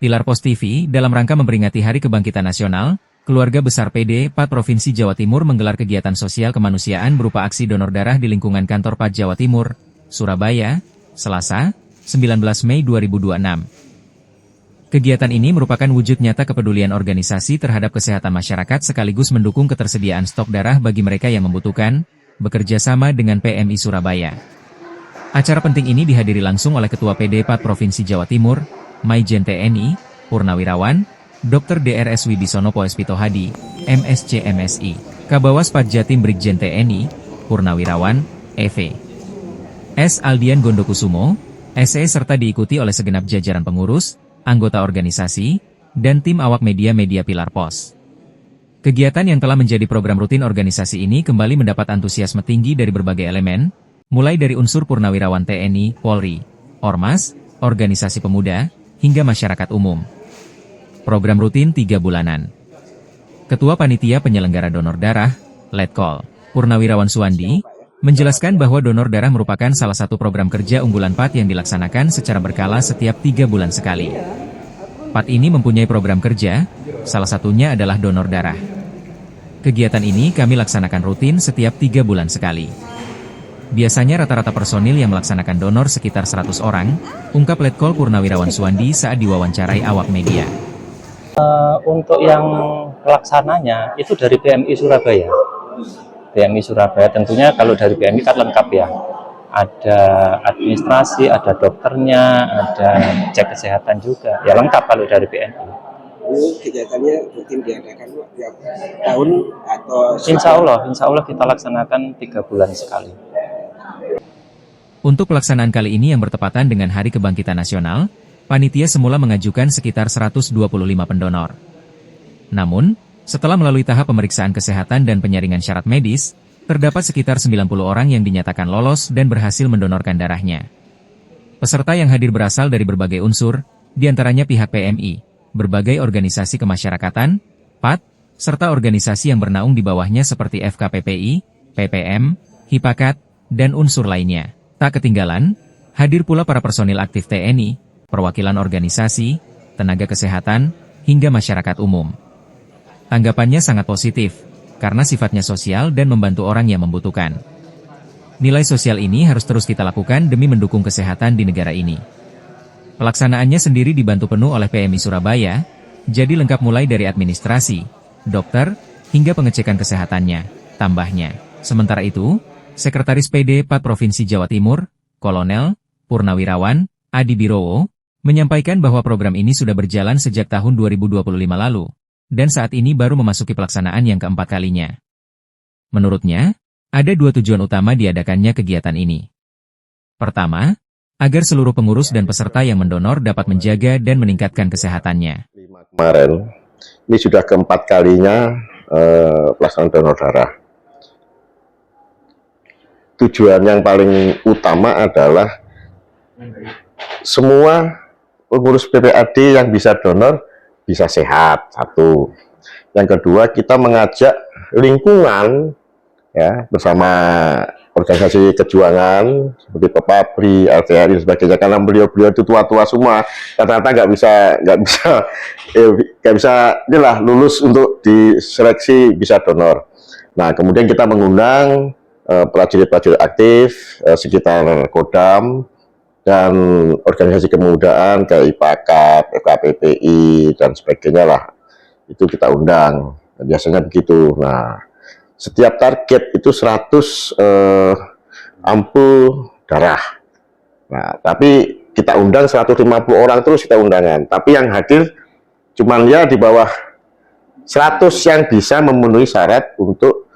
Pilar Pos TV, dalam rangka memperingati Hari Kebangkitan Nasional, keluarga besar PD PAD Provinsi Jawa Timur menggelar kegiatan sosial kemanusiaan berupa aksi donor darah di lingkungan kantor PAD Jawa Timur, Surabaya, Selasa, 19 Mei 2026. Kegiatan ini merupakan wujud nyata kepedulian organisasi terhadap kesehatan masyarakat sekaligus mendukung ketersediaan stok darah bagi mereka yang membutuhkan, bekerja sama dengan PMI Surabaya. Acara penting ini dihadiri langsung oleh Ketua PD PAD Provinsi Jawa Timur, Maijen TNI, Purnawirawan, Dr. DRS Wibisono Poespito Hadi, MSc MSI, Kabawas PAD Jatim Brigjen TNI, Purnawirawan, EV. S. Aldian Gondokusumo, SE serta diikuti oleh segenap jajaran pengurus, anggota organisasi, dan tim awak media Pilar Pos. Kegiatan yang telah menjadi program rutin organisasi ini kembali mendapat antusiasme tinggi dari berbagai elemen, mulai dari unsur purnawirawan TNI, Polri, Ormas, organisasi pemuda, hingga masyarakat umum. Program rutin 3 bulanan. Ketua Panitia Penyelenggara Donor Darah, Letkol, Purnawirawan Suwandi, menjelaskan bahwa donor darah merupakan salah satu program kerja unggulan PAD yang dilaksanakan secara berkala setiap 3 bulan sekali. PAD ini mempunyai program kerja, salah satunya adalah donor darah. Kegiatan ini kami laksanakan rutin setiap 3 bulan sekali. Biasanya rata-rata personil yang melaksanakan donor sekitar 100 orang, ungkap Letkol Purnawirawan Suwandi saat diwawancarai awak media. Untuk yang pelaksananya itu dari PMI Surabaya. PMI Surabaya tentunya kalau dari PMI kan lengkap ya. Ada administrasi, ada dokternya, ada cek kesehatan juga. Ya lengkap kalau dari PMI. Ini kegiatannya rutin diadakan tiap tahun atau Insya Allah kita laksanakan 3 bulan sekali. Untuk pelaksanaan kali ini yang bertepatan dengan Hari Kebangkitan Nasional, panitia semula mengajukan sekitar 125 pendonor. Namun, setelah melalui tahap pemeriksaan kesehatan dan penyaringan syarat medis, terdapat sekitar 90 orang yang dinyatakan lolos dan berhasil mendonorkan darahnya. Peserta yang hadir berasal dari berbagai unsur, diantaranya pihak PMI, berbagai organisasi kemasyarakatan, PAD, serta organisasi yang bernaung di bawahnya seperti FKPPI, PPM, Hipakat, dan unsur lainnya. Tak ketinggalan, hadir pula para personil aktif TNI, perwakilan organisasi, tenaga kesehatan, hingga masyarakat umum. Tanggapannya sangat positif, karena sifatnya sosial dan membantu orang yang membutuhkan. Nilai sosial ini harus terus kita lakukan demi mendukung kesehatan di negara ini. Pelaksanaannya sendiri dibantu penuh oleh PMI Surabaya, jadi lengkap mulai dari administrasi, dokter, hingga pengecekan kesehatannya, tambahnya. Sementara itu, Sekretaris PD PAD Provinsi Jawa Timur, Kolonel Purnawirawan Adi Birowo, menyampaikan bahwa program ini sudah berjalan sejak tahun 2025 lalu, dan saat ini baru memasuki pelaksanaan yang keempat kalinya. Menurutnya, ada 2 tujuan utama diadakannya kegiatan ini. Pertama, agar seluruh pengurus dan peserta yang mendonor dapat menjaga dan meningkatkan kesehatannya. Kemarin, ini sudah keempat kalinya pelaksanaan donor darah. Tujuan yang paling utama adalah semua pengurus PPAD yang bisa donor bisa sehat, satu. Yang kedua, kita mengajak lingkungan ya bersama organisasi kejuangan seperti Pepabri, LTRI dan sebagainya, karena beliau-beliau itu tua-tua semua, ternyata nggak bisa inilah lulus untuk diseleksi bisa donor. Nah, kemudian kita mengundang prajurit-prajurit aktif sekitar Kodam dan organisasi kemudaan kayak Hipakat, FKPPI dan sebagainya lah, itu kita undang. Biasanya begitu. Nah, setiap target itu 100 ampul darah. Nah, tapi kita undang 150 orang terus kita undangan. Tapi yang hadir cuman ya di bawah 100 yang bisa memenuhi syarat untuk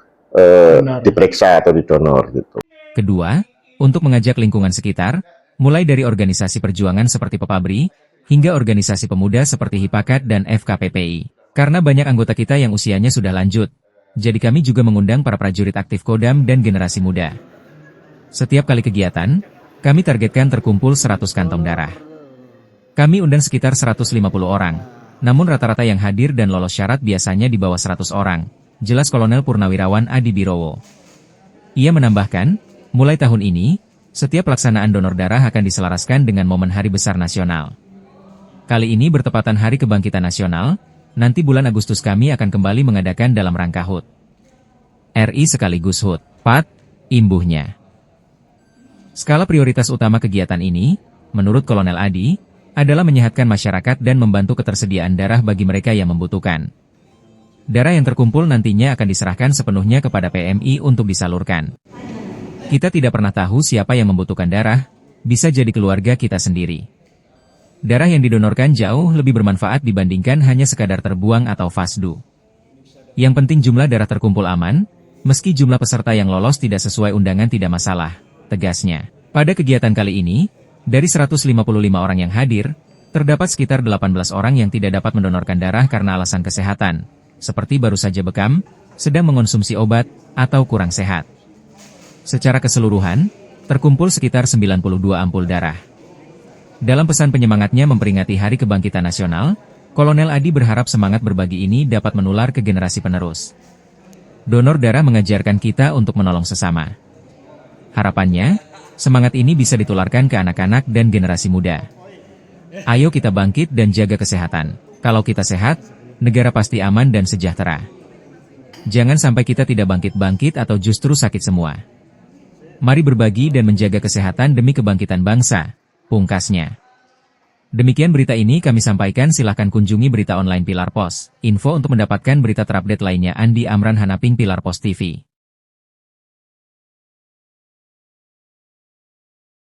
diperiksa atau didonor gitu. Kedua, untuk mengajak lingkungan sekitar, mulai dari organisasi perjuangan seperti Pepabri, hingga organisasi pemuda seperti Hipakat dan FKPPI. Karena banyak anggota kita yang usianya sudah lanjut, jadi kami juga mengundang para prajurit aktif Kodam dan generasi muda. Setiap kali kegiatan, kami targetkan terkumpul 100 kantong darah. Kami undang sekitar 150 orang, namun rata-rata yang hadir dan lolos syarat biasanya di bawah 100 orang. Jelas Kolonel Purnawirawan Adi Birowo. Ia menambahkan, mulai tahun ini, setiap pelaksanaan donor darah akan diselaraskan dengan momen Hari Besar Nasional. Kali ini bertepatan Hari Kebangkitan Nasional, nanti bulan Agustus kami akan kembali mengadakan dalam rangka HUT RI sekaligus HUT PAT, imbuhnya. Skala prioritas utama kegiatan ini, menurut Kolonel Adi, adalah menyehatkan masyarakat dan membantu ketersediaan darah bagi mereka yang membutuhkan. Darah yang terkumpul nantinya akan diserahkan sepenuhnya kepada PMI untuk disalurkan. Kita tidak pernah tahu siapa yang membutuhkan darah, bisa jadi keluarga kita sendiri. Darah yang didonorkan jauh lebih bermanfaat dibandingkan hanya sekadar terbuang atau fasdu. Yang penting jumlah darah terkumpul aman, meski jumlah peserta yang lolos tidak sesuai undangan tidak masalah, tegasnya. Pada kegiatan kali ini, dari 155 orang yang hadir, terdapat sekitar 18 orang yang tidak dapat mendonorkan darah karena alasan kesehatan, seperti baru saja bekam, sedang mengonsumsi obat, atau kurang sehat. Secara keseluruhan, terkumpul sekitar 92 ampul darah. Dalam pesan penyemangatnya memperingati Hari Kebangkitan Nasional, Kolonel Adi berharap semangat berbagi ini dapat menular ke generasi penerus. Donor darah mengajarkan kita untuk menolong sesama. Harapannya, semangat ini bisa ditularkan ke anak-anak dan generasi muda. Ayo kita bangkit dan jaga kesehatan. Kalau kita sehat, negara pasti aman dan sejahtera. Jangan sampai kita tidak bangkit-bangkit atau justru sakit semua. Mari berbagi dan menjaga kesehatan demi kebangkitan bangsa, pungkasnya. Demikian berita ini kami sampaikan, silahkan kunjungi berita online Pilar Pos. Info untuk mendapatkan berita terupdate lainnya Andi Amran Hanaping Pilar Pos TV.